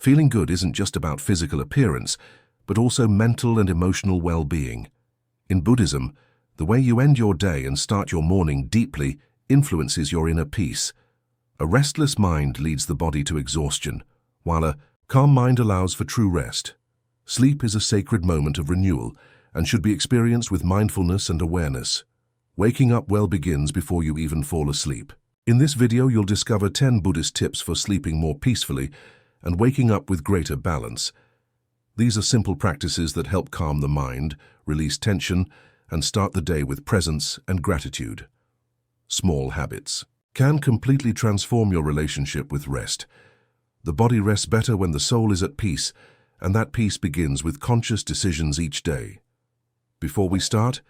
Feeling good isn't just about physical appearance, but also mental and emotional well-being. In Buddhism, the way you end your day and start your morning deeply influences your inner peace. A restless mind leads the body to exhaustion, while a calm mind allows for true rest. Sleep is a sacred moment of renewal and should be experienced with mindfulness and awareness. Waking up well begins before you even fall asleep. In this video, you'll discover 10 Buddhist tips for sleeping more peacefully and waking up with greater balance. These are simple practices that help calm the mind, release tension, and start the day with presence and gratitude. Small habits can completely transform your relationship with rest. The body rests better when the soul is at peace, and that peace begins with conscious decisions each day. Before we start,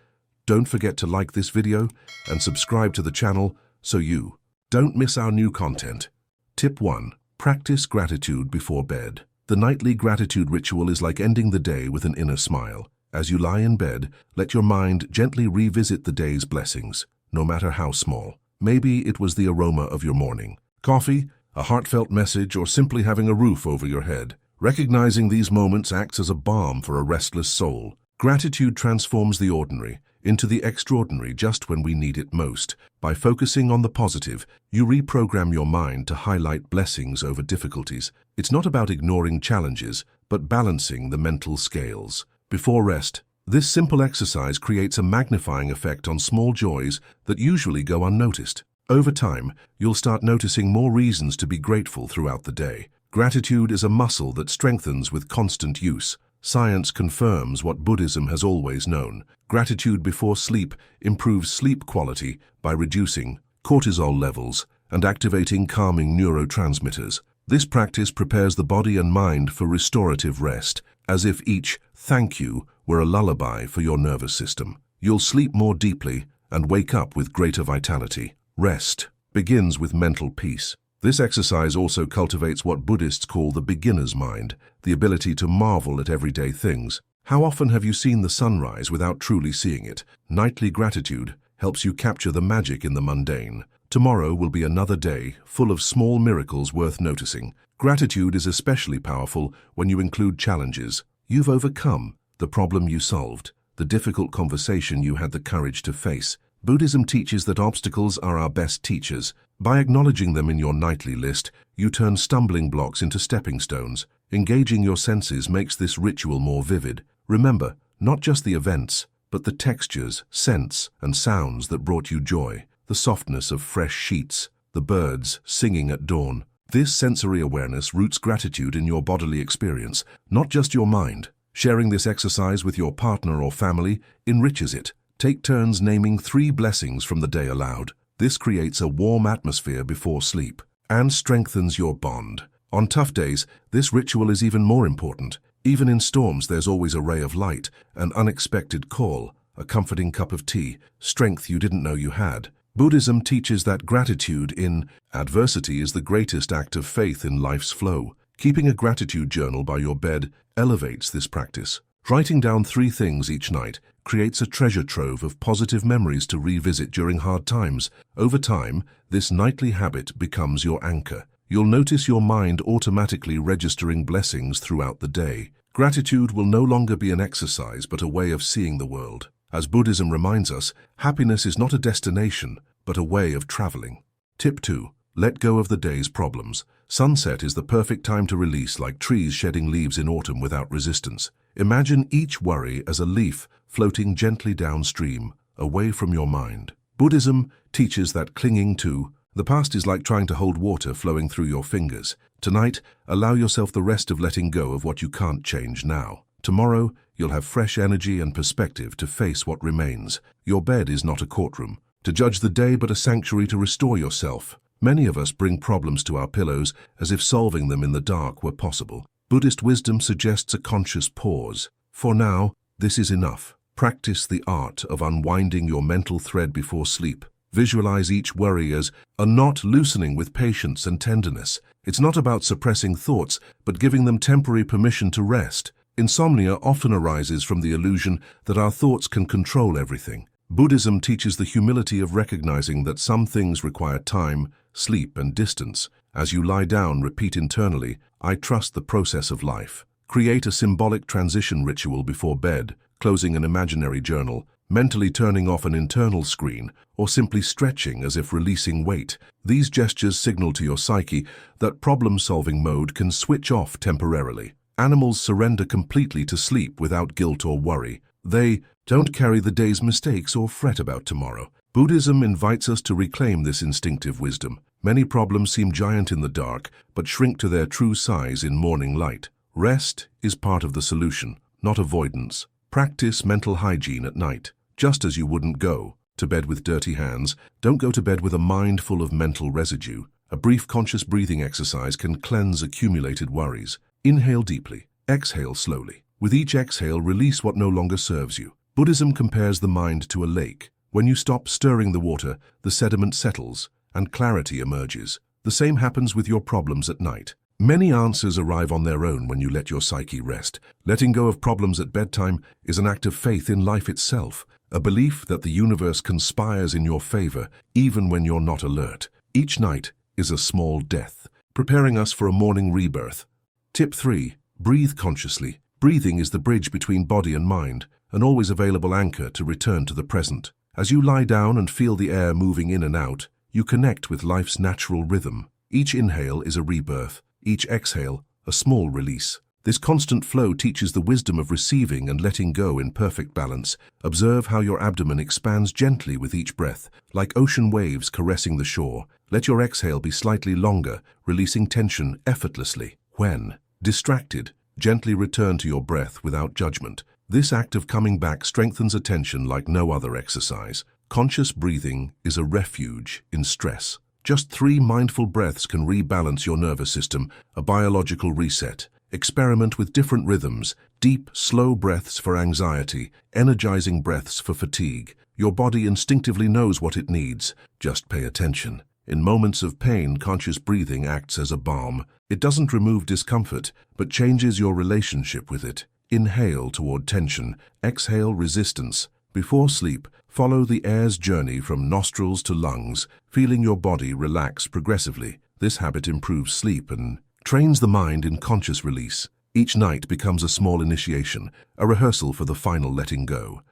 don't forget to like this video and subscribe to the channel so you don't miss our new content. Tip 1. Practice gratitude before bed. The nightly gratitude ritual is like ending the day with an inner smile. As you lie in bed, let your mind gently revisit the day's blessings, no matter how small. Maybe it was the aroma of your morning coffee, a heartfelt message, or simply having a roof over your head. Recognizing these moments acts as a balm for a restless soul. Gratitude transforms the ordinary into the extraordinary just when we need it most. By focusing on the positive, you reprogram your mind to highlight blessings over difficulties. It's not about ignoring challenges, but balancing the mental scales. Before rest, this simple exercise creates a magnifying effect on small joys that usually go unnoticed. Over time, you'll start noticing more reasons to be grateful throughout the day. Gratitude is a muscle that strengthens with constant use. Science confirms what Buddhism has always known. Gratitude before sleep improves sleep quality by reducing cortisol levels and activating calming neurotransmitters. This practice prepares the body and mind for restorative rest, as if each thank you were a lullaby for your nervous system. You'll sleep more deeply and wake up with greater vitality. Rest begins with mental peace. This exercise also cultivates what Buddhists call the beginner's mind, the ability to marvel at everyday things. How often have you seen the sunrise without truly seeing it? Nightly gratitude helps you capture the magic in the mundane. Tomorrow will be another day full of small miracles worth noticing. Gratitude is especially powerful when you include challenges you've overcome, the problem you solved, the difficult conversation you had the courage to face. Buddhism teaches that obstacles are our best teachers. By acknowledging them in your nightly list, you turn stumbling blocks into stepping stones. Engaging your senses makes this ritual more vivid. Remember, not just the events, but the textures, scents, and sounds that brought you joy. The softness of fresh sheets, the birds singing at dawn. This sensory awareness roots gratitude in your bodily experience, not just your mind. Sharing this exercise with your partner or family enriches it. Take turns naming 3 blessings from the day aloud. This creates a warm atmosphere before sleep and strengthens your bond. On tough days, this ritual is even more important. Even in storms, there's always a ray of light, an unexpected call, a comforting cup of tea, strength you didn't know you had. Buddhism teaches that gratitude in adversity is the greatest act of faith in life's flow. Keeping a gratitude journal by your bed elevates this practice. Writing down 3 things each night creates a treasure trove of positive memories to revisit during hard times. Over time, this nightly habit becomes your anchor. You'll notice your mind automatically registering blessings throughout the day. Gratitude will no longer be an exercise but a way of seeing the world. As Buddhism reminds us, happiness is not a destination, but a way of traveling. Tip 2. Let go of the day's problems. Sunset is the perfect time to release, like trees shedding leaves in autumn without resistance. Imagine each worry as a leaf floating gently downstream, away from your mind. Buddhism teaches that clinging to the past is like trying to hold water flowing through your fingers. Tonight, allow yourself the rest of letting go of what you can't change now. Tomorrow, you'll have fresh energy and perspective to face what remains. Your bed is not a courtroom to judge the day, but a sanctuary to restore yourself. Many of us bring problems to our pillows as if solving them in the dark were possible. Buddhist wisdom suggests a conscious pause. For now, this is enough. Practice the art of unwinding your mental thread before sleep. Visualize each worry as a knot loosening with patience and tenderness. It's not about suppressing thoughts, but giving them temporary permission to rest. Insomnia often arises from the illusion that our thoughts can control everything. Buddhism teaches the humility of recognizing that some things require time, sleep, and distance, As you lie down, repeat internally, "I trust the process of life." Create a symbolic transition ritual before bed, closing an imaginary journal, mentally turning off an internal screen, or simply stretching as if releasing weight. These gestures signal to your psyche that problem-solving mode can switch off temporarily. Animals surrender completely to sleep without guilt or worry. They don't carry the day's mistakes or fret about tomorrow. Buddhism invites us to reclaim this instinctive wisdom. Many problems seem giant in the dark, but shrink to their true size in morning light. Rest is part of the solution, not avoidance. Practice mental hygiene at night. Just as you wouldn't go to bed with dirty hands, don't go to bed with a mind full of mental residue. A brief conscious breathing exercise can cleanse accumulated worries. Inhale deeply, exhale slowly. With each exhale, release what no longer serves you. Buddhism compares the mind to a lake. When you stop stirring the water, the sediment settles and clarity emerges. The same happens with your problems at night. Many answers arrive on their own when you let your psyche rest. Letting go of problems at bedtime is an act of faith in life itself, a belief that the universe conspires in your favor even when you're not alert. Each night is a small death, preparing us for a morning rebirth. Tip 3. Breathe consciously. Breathing is the bridge between body and mind, an always available anchor to return to the present. As you lie down and feel the air moving in and out, you connect with life's natural rhythm. Each inhale is a rebirth, each exhale a small release. This constant flow teaches the wisdom of receiving and letting go in perfect balance. Observe how your abdomen expands gently with each breath, like ocean waves caressing the shore. Let your exhale be slightly longer, releasing tension effortlessly. When distracted, gently return to your breath without judgment. This act of coming back strengthens attention like no other exercise. Conscious breathing is a refuge in stress. Just 3 mindful breaths can rebalance your nervous system, a biological reset. Experiment with different rhythms, deep, slow breaths for anxiety, energizing breaths for fatigue. Your body instinctively knows what it needs. Just pay attention. In moments of pain, conscious breathing acts as a balm. It doesn't remove discomfort, but changes your relationship with it. Inhale toward tension, exhale resistance. Before sleep, follow the air's journey from nostrils to lungs, feeling your body relax progressively. This habit improves sleep and trains the mind in conscious release. Each night becomes a small initiation, a rehearsal for the final letting go.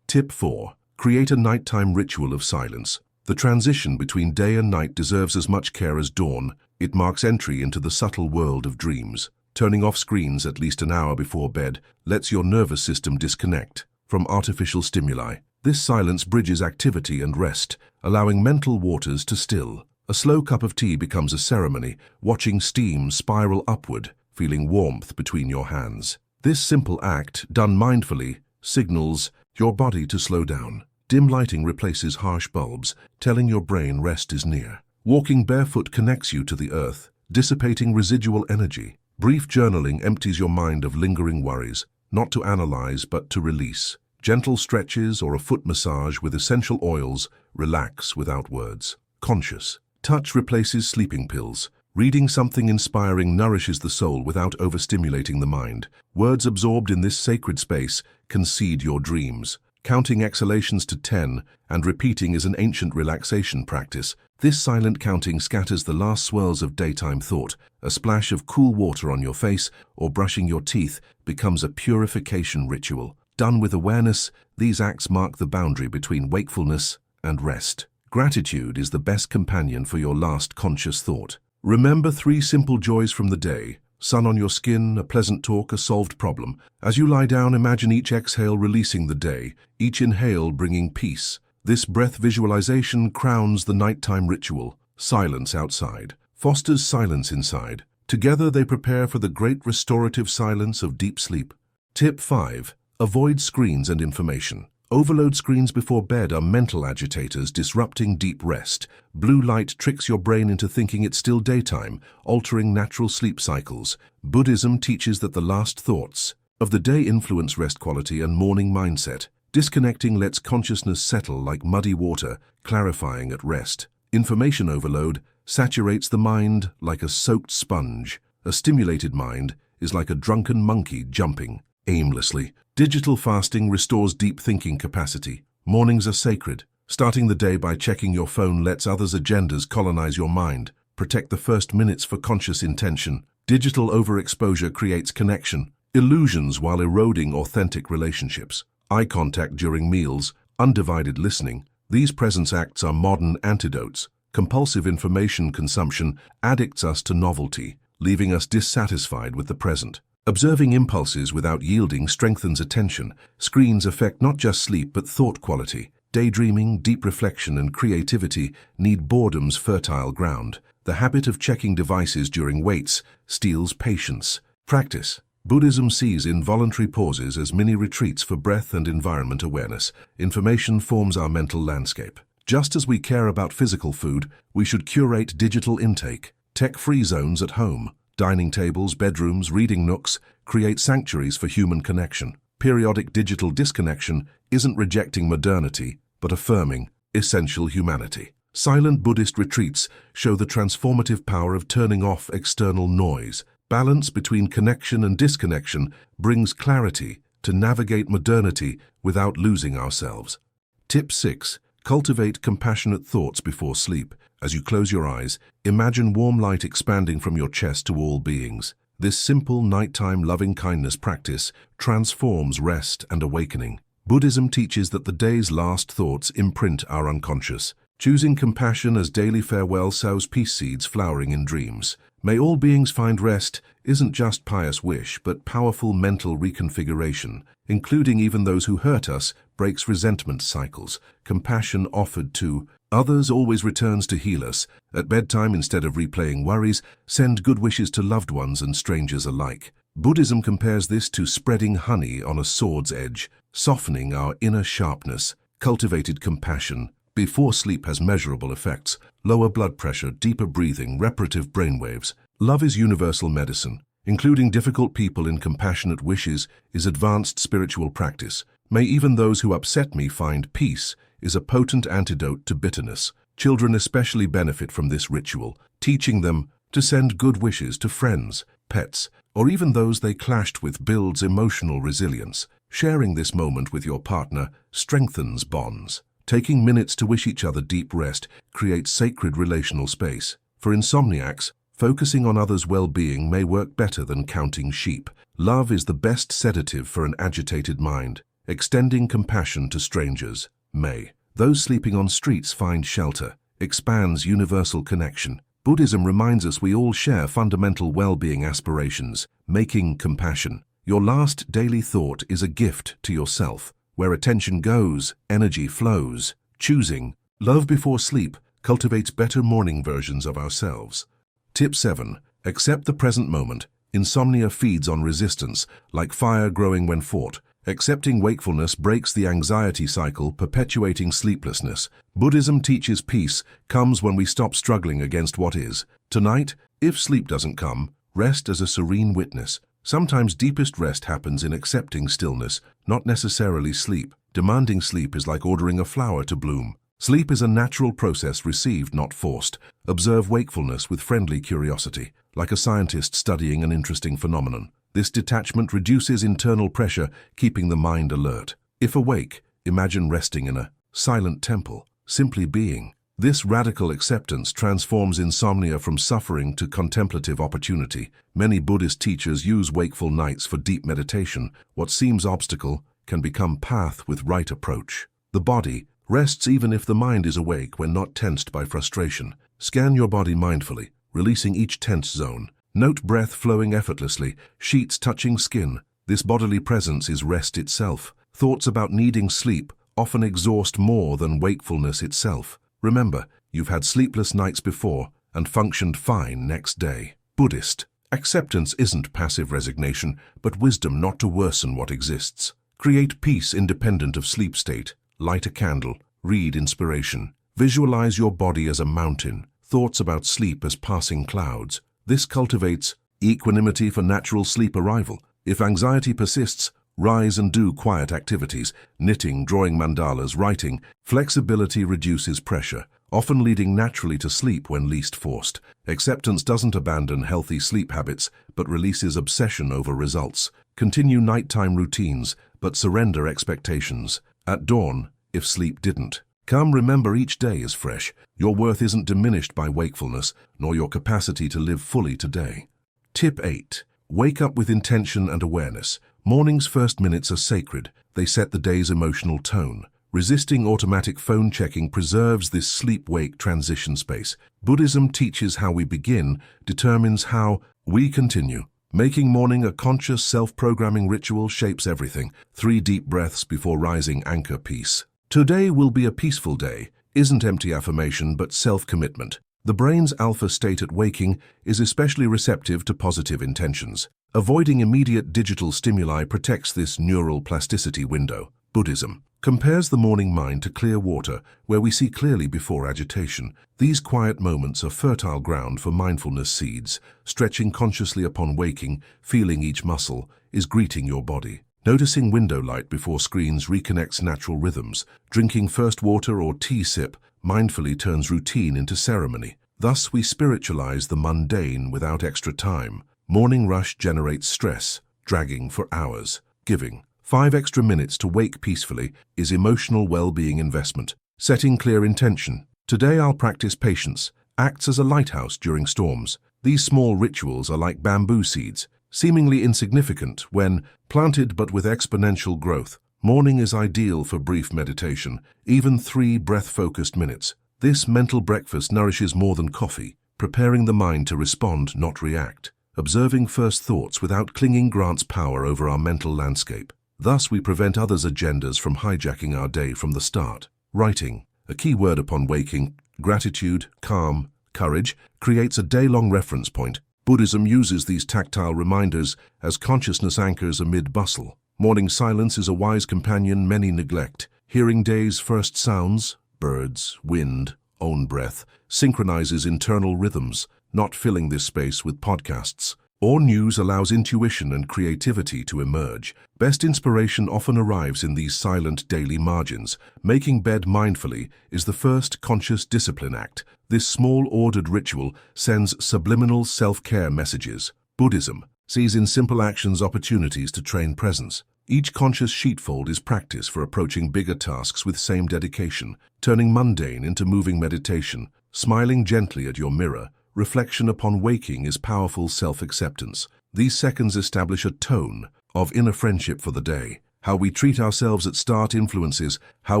Tip 4. Create a nighttime ritual of silence. The transition between day and night deserves as much care as dawn. It marks entry into the subtle world of dreams. Turning off screens at least an hour before bed lets your nervous system disconnect from artificial stimuli. This silence bridges activity and rest, allowing mental waters to still. A slow cup of tea becomes a ceremony, watching steam spiral upward, feeling warmth between your hands. This simple act, done mindfully, signals your body to slow down. Dim lighting replaces harsh bulbs, telling your brain rest is near. Walking barefoot connects you to the earth, dissipating residual energy. Brief journaling empties your mind of lingering worries, not to analyze but to release. Gentle stretches or a foot massage with essential oils relax without words. Conscious touch replaces sleeping pills. Reading something inspiring nourishes the soul without overstimulating the mind. Words absorbed in this sacred space can seed your dreams. Counting exhalations to 10 and repeating is an ancient relaxation practice. This silent counting scatters the last swirls of daytime thought. A splash of cool water on your face or brushing your teeth becomes a purification ritual. Done with awareness, these acts mark the boundary between wakefulness and rest. Gratitude is the best companion for your last conscious thought. Remember 3 simple joys from the day. Sun on your skin, a pleasant talk, a solved problem. As you lie down, imagine each exhale releasing the day, each inhale bringing peace. This breath visualization crowns the nighttime ritual. Silence outside fosters silence inside. Together they prepare for the great restorative silence of deep sleep. Tip 5. Avoid screens and information. Overload screens before bed are mental agitators disrupting deep rest. Blue light tricks your brain into thinking it's still daytime, altering natural sleep cycles. Buddhism teaches that the last thoughts of the day influence rest quality and morning mindset. Disconnecting lets consciousness settle like muddy water, clarifying at rest. Information overload saturates the mind like a soaked sponge. A stimulated mind is like a drunken monkey jumping aimlessly. Digital fasting restores deep thinking capacity. Mornings are sacred. Starting the day by checking your phone lets others' agendas colonize your mind. Protect the first minutes for conscious intention. Digital overexposure creates connection, illusions while eroding authentic relationships. Eye contact during meals, undivided listening. These presence acts are modern antidotes. Compulsive information consumption addicts us to novelty, leaving us dissatisfied with the present. Observing impulses without yielding strengthens attention. Screens affect not just sleep but thought quality. Daydreaming, deep reflection, and creativity need boredom's fertile ground. The habit of checking devices during waits steals patience. Practice. Buddhism sees involuntary pauses as mini retreats for breath and environment awareness. Information forms our mental landscape. Just as we care about physical food, we should curate digital intake. Tech-free zones at home. Dining tables, bedrooms, reading nooks create sanctuaries for human connection. Periodic digital disconnection isn't rejecting modernity, but affirming essential humanity. Silent Buddhist retreats show the transformative power of turning off external noise. Balance between connection and disconnection brings clarity to navigate modernity without losing ourselves. Tip 6. Cultivate compassionate thoughts before sleep. As you close your eyes, imagine warm light expanding from your chest to all beings. This simple nighttime loving-kindness practice transforms rest and awakening. Buddhism teaches that the day's last thoughts imprint our unconscious. Choosing compassion as daily farewell sows peace seeds flowering in dreams. May all beings find rest isn't just pious wish, but powerful mental reconfiguration. Including even those who hurt us, breaks resentment cycles. Compassion offered to others always returns to heal us. At bedtime, instead of replaying worries, send good wishes to loved ones and strangers alike. Buddhism compares this to spreading honey on a sword's edge, softening our inner sharpness. Cultivated compassion before sleep has measurable effects. Lower blood pressure, deeper breathing, reparative brainwaves. Love is universal medicine. Including difficult people in compassionate wishes is advanced spiritual practice. May even those who upset me find peace is a potent antidote to bitterness. Children especially benefit from this ritual, teaching them to send good wishes to friends, pets, or even those they clashed with builds emotional resilience. Sharing this moment with your partner strengthens bonds. Taking minutes to wish each other deep rest creates sacred relational space. For insomniacs, focusing on others' well-being may work better than counting sheep. Love is the best sedative for an agitated mind. Extending compassion to strangers may. Those sleeping on streets find shelter. Expands universal connection. Buddhism reminds us we all share fundamental well-being aspirations. Making compassion. Your last daily thought is a gift to yourself. Where attention goes, energy flows. Choosing love before sleep cultivates better morning versions of ourselves. Tip 7. Accept the present moment. Insomnia feeds on resistance, like fire growing when fought. Accepting wakefulness breaks the anxiety cycle, perpetuating sleeplessness. Buddhism teaches peace comes when we stop struggling against what is. Tonight, if sleep doesn't come, rest as a serene witness. Sometimes deepest rest happens in accepting stillness, not necessarily sleep. Demanding sleep is like ordering a flower to bloom. Sleep is a natural process received, not forced. Observe wakefulness with friendly curiosity, like a scientist studying an interesting phenomenon. This detachment reduces internal pressure, keeping the mind alert. If awake, imagine resting in a silent temple, simply being. This radical acceptance transforms insomnia from suffering to contemplative opportunity. Many Buddhist teachers use wakeful nights for deep meditation. What seems obstacle can become path with right approach. The body rests even if the mind is awake when not tensed by frustration. Scan your body mindfully, releasing each tense zone. Note breath flowing effortlessly, sheets touching skin. This bodily presence is rest itself. Thoughts about needing sleep often exhaust more than wakefulness itself. Remember, you've had sleepless nights before and functioned fine next day. Buddhist. Acceptance isn't passive resignation, but wisdom not to worsen what exists. Create peace independent of sleep state. Light a candle. Read inspiration. Visualize your body as a mountain. Thoughts about sleep as passing clouds. This cultivates equanimity for natural sleep arrival. If anxiety persists, rise and do quiet activities, knitting, drawing mandalas, writing. Flexibility reduces pressure, often leading naturally to sleep when least forced. Acceptance doesn't abandon healthy sleep habits, but releases obsession over results. Continue nighttime routines, but surrender expectations. At dawn, if sleep didn't. Come, remember, each day is fresh. Your worth isn't diminished by wakefulness, nor your capacity to live fully today. Tip 8. Wake up with intention and awareness. Morning's first minutes are sacred. They set the day's emotional tone. Resisting automatic phone checking preserves this sleep-wake transition space. Buddhism teaches how we begin, determines how we continue. Making morning a conscious, self-programming ritual shapes everything. 3 deep breaths before rising anchor peace. Today will be a peaceful day isn't empty affirmation but self-commitment. The brain's alpha state at waking is especially receptive to positive intentions. Avoiding immediate digital stimuli protects this neural plasticity window. Buddhism compares the morning mind to clear water, where we see clearly before agitation. These quiet moments are fertile ground for mindfulness seeds. Stretching consciously upon waking, feeling each muscle, is greeting your body. Noticing window light before screens reconnects natural rhythms. Drinking first water or tea sip mindfully turns routine into ceremony. Thus we spiritualize the mundane without extra time. Morning rush generates stress, dragging for hours. Giving 5 extra minutes to wake peacefully is emotional well-being investment. Setting clear intention. Today I'll practice patience. Acts as a lighthouse during storms. These small rituals are like bamboo seeds, seemingly insignificant when planted but with exponential growth. Morning is ideal for brief meditation, even 3 breath-focused minutes. This mental breakfast nourishes more than coffee, preparing the mind to respond, not react. Observing first thoughts without clinging grants power over our mental landscape. Thus we prevent others' agendas from hijacking our day from the start. Writing, a key word upon waking, gratitude, calm, courage, creates a day-long reference point. Buddhism uses these tactile reminders as consciousness anchors amid bustle. Morning silence is a wise companion many neglect. Hearing day's first sounds, birds, wind, own breath, synchronizes internal rhythms. Not filling this space with podcasts or news allows intuition and creativity to emerge. Best inspiration often arrives in these silent daily margins. Making bed mindfully is the first conscious discipline act. This small ordered ritual sends subliminal self-care messages. Buddhism sees in simple actions opportunities to train presence. Each conscious sheetfold is practice for approaching bigger tasks with same dedication, turning mundane into moving meditation. Smiling gently at your mirror, reflection upon waking is powerful self-acceptance. These seconds establish a tone of inner friendship for the day. How we treat ourselves at start influences how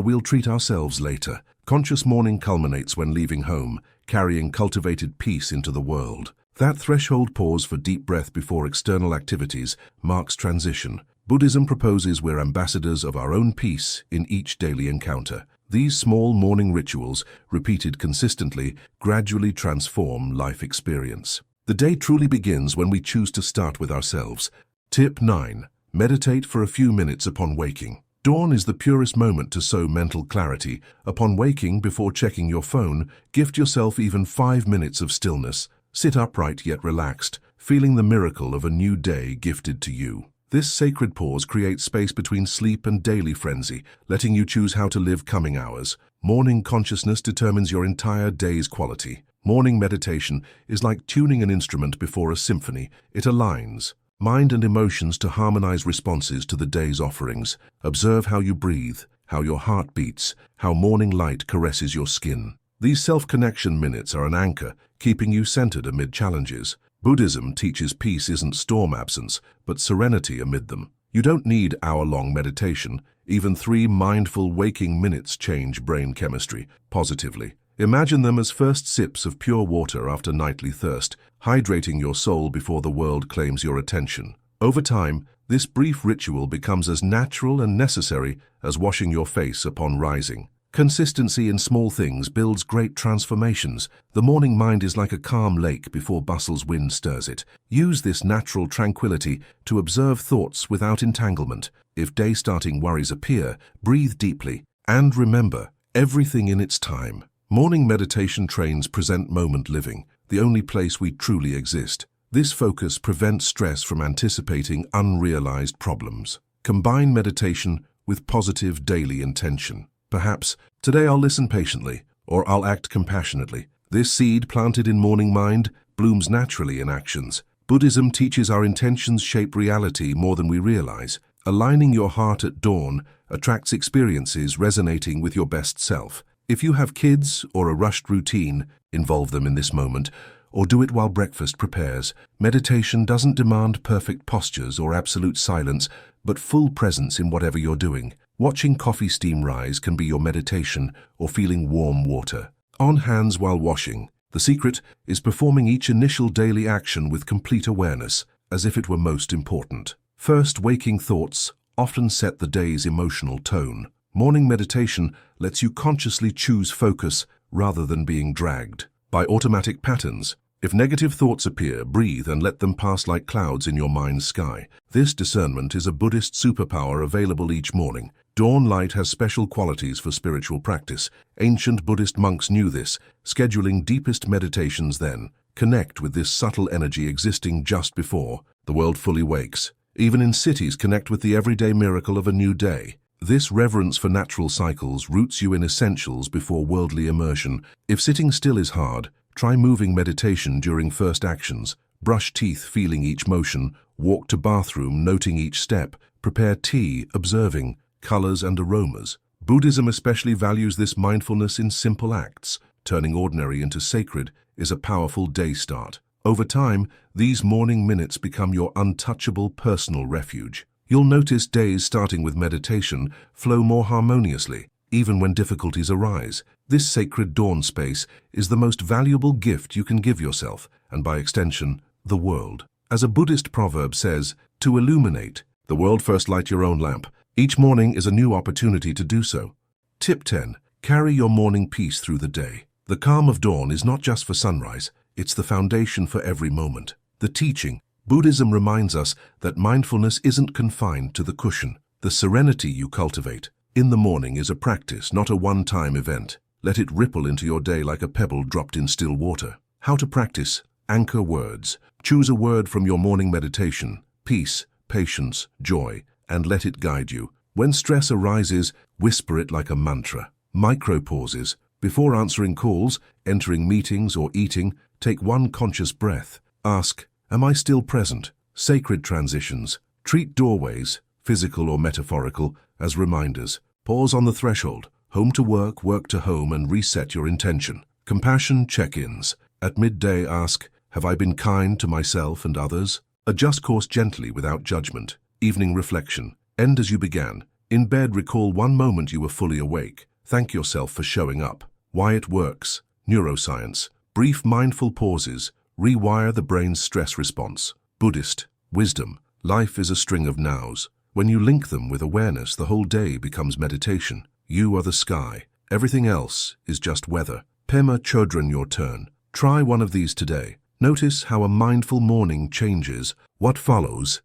we'll treat ourselves later. Conscious morning culminates when leaving home, carrying cultivated peace into the world. That threshold pause for deep breath before external activities marks transition. Buddhism proposes we're ambassadors of our own peace in each daily encounter. These small morning rituals, repeated consistently, gradually transform life experience. The day truly begins when we choose to start with ourselves. Tip 9. Meditate for a few minutes upon waking. Dawn is the purest moment to sow mental clarity. Upon waking, before checking your phone, gift yourself even 5 minutes of stillness. Sit upright yet relaxed, feeling the miracle of a new day gifted to you. This sacred pause creates space between sleep and daily frenzy, letting you choose how to live coming hours. Morning consciousness determines your entire day's quality. Morning meditation is like tuning an instrument before a symphony. It aligns mind and emotions to harmonize responses to the day's offerings. Observe how you breathe, how your heart beats, how morning light caresses your skin. These self-connection minutes are an anchor, keeping you centered amid challenges. Buddhism teaches peace isn't storm absence, but serenity amid them. You don't need hour-long meditation. Even 3 mindful waking minutes change brain chemistry positively. Imagine them as first sips of pure water after nightly thirst, hydrating your soul before the world claims your attention. Over time, this brief ritual becomes as natural and necessary as washing your face upon rising. Consistency in small things builds great transformations. The morning mind is like a calm lake before bustle's wind stirs it. Use this natural tranquility to observe thoughts without entanglement. If day-starting worries appear, breathe deeply. And remember, everything in its time. Morning meditation trains present moment living, the only place we truly exist. This focus prevents stress from anticipating unrealized problems. Combine meditation with positive daily intention. Perhaps, today I'll listen patiently, or I'll act compassionately. This seed planted in morning mind blooms naturally in actions. Buddhism teaches our intentions shape reality more than we realize. Aligning your heart at dawn attracts experiences resonating with your best self. If you have kids or a rushed routine, involve them in this moment, or do it while breakfast prepares. Meditation doesn't demand perfect postures or absolute silence, but full presence in whatever you're doing. Watching coffee steam rise can be your meditation, or feeling warm water. On hands while washing. The secret is performing each initial daily action with complete awareness, as if it were most important. First, waking thoughts often set the day's emotional tone. Morning meditation lets you consciously choose focus rather than being dragged by automatic patterns. If negative thoughts appear, breathe and let them pass like clouds in your mind's sky. This discernment is a Buddhist superpower available each morning. Dawn light has special qualities for spiritual practice. Ancient Buddhist monks knew this, scheduling deepest meditations then. Connect with this subtle energy existing just before the world fully wakes. Even in cities, connect with the everyday miracle of a new day. This reverence for natural cycles roots you in essentials before worldly immersion. If sitting still is hard, try moving meditation during first actions. Brush teeth, feeling each motion. Walk to bathroom, noting each step. Prepare tea, observing colors and aromas. Buddhism especially values this mindfulness in simple acts. Turning ordinary into sacred is a powerful day start. Over time, these morning minutes become your untouchable personal refuge. You'll notice days starting with meditation flow more harmoniously, even when difficulties arise. This sacred dawn space is the most valuable gift you can give yourself, and by extension, the world. As a Buddhist proverb says, to illuminate the world, first light your own lamp. Each morning is a new opportunity to do so. Tip 10. Carry your morning peace through the day. The calm of dawn is not just for sunrise, it's the foundation for every moment. The teaching. Buddhism reminds us that mindfulness isn't confined to the cushion. The serenity you cultivate in the morning is a practice, not a one-time event. Let it ripple into your day like a pebble dropped in still water. How to practice? Anchor words. Choose a word from your morning meditation. Peace, patience, joy, and let it guide you. When stress arises, whisper it like a mantra. Micro pauses. Before answering calls, entering meetings, or eating, take one conscious breath. Ask, am I still present? Sacred transitions. Treat doorways, physical or metaphorical, as reminders. Pause on the threshold. Home to work, work to home, and reset your intention. Compassion check-ins. At midday, ask, have I been kind to myself and others? Adjust course gently without judgment. Evening reflection. End as you began. In bed, recall one moment you were fully awake. Thank yourself for showing up. Why it works. Neuroscience. Brief mindful pauses. Rewire the brain's stress response. Buddhist wisdom. Life is a string of nows. When you link them with awareness, the whole day becomes meditation. You are the sky. Everything else is just weather. Pema Chodron, your turn. Try one of these today. Notice how a mindful morning changes what follows.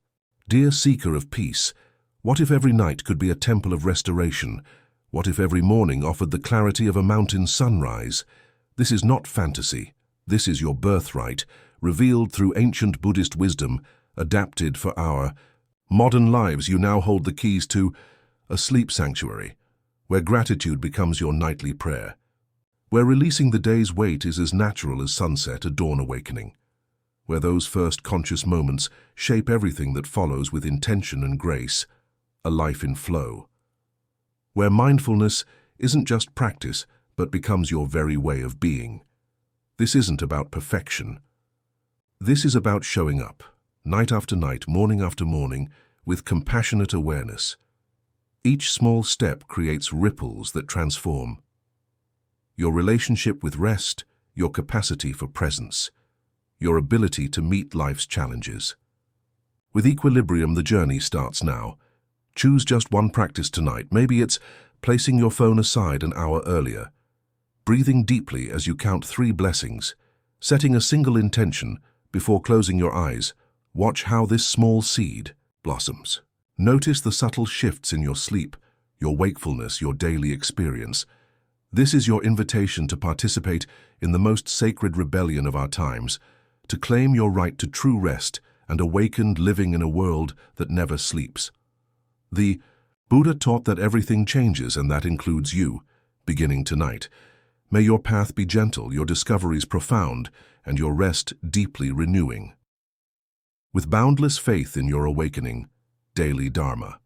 Dear seeker of peace, what if every night could be a temple of restoration? What if every morning offered the clarity of a mountain sunrise? This is not fantasy. This is your birthright, revealed through ancient Buddhist wisdom, adapted for our modern lives. You now hold the keys to a sleep sanctuary, where gratitude becomes your nightly prayer, where releasing the day's weight is as natural as sunset, a dawn awakening, where those first conscious moments shape everything that follows with intention and grace, a life in flow, where mindfulness isn't just practice, but becomes your very way of being. This isn't about perfection. This is about showing up, night after night, morning after morning, with compassionate awareness. Each small step creates ripples that transform your relationship with rest, your capacity for presence, your ability to meet life's challenges. With equilibrium, the journey starts now. Choose just one practice tonight. Maybe it's placing your phone aside an hour earlier, breathing deeply as you count 3 blessings, setting a single intention before closing your eyes. Watch how this small seed blossoms. Notice the subtle shifts in your sleep, your wakefulness, your daily experience. This is your invitation to participate in the most sacred rebellion of our times, to claim your right to true rest and awakened living in a world that never sleeps. The Buddha taught that everything changes, and that includes you, beginning tonight. May your path be gentle, your discoveries profound, and your rest deeply renewing. With boundless faith in your awakening, daily Dharma.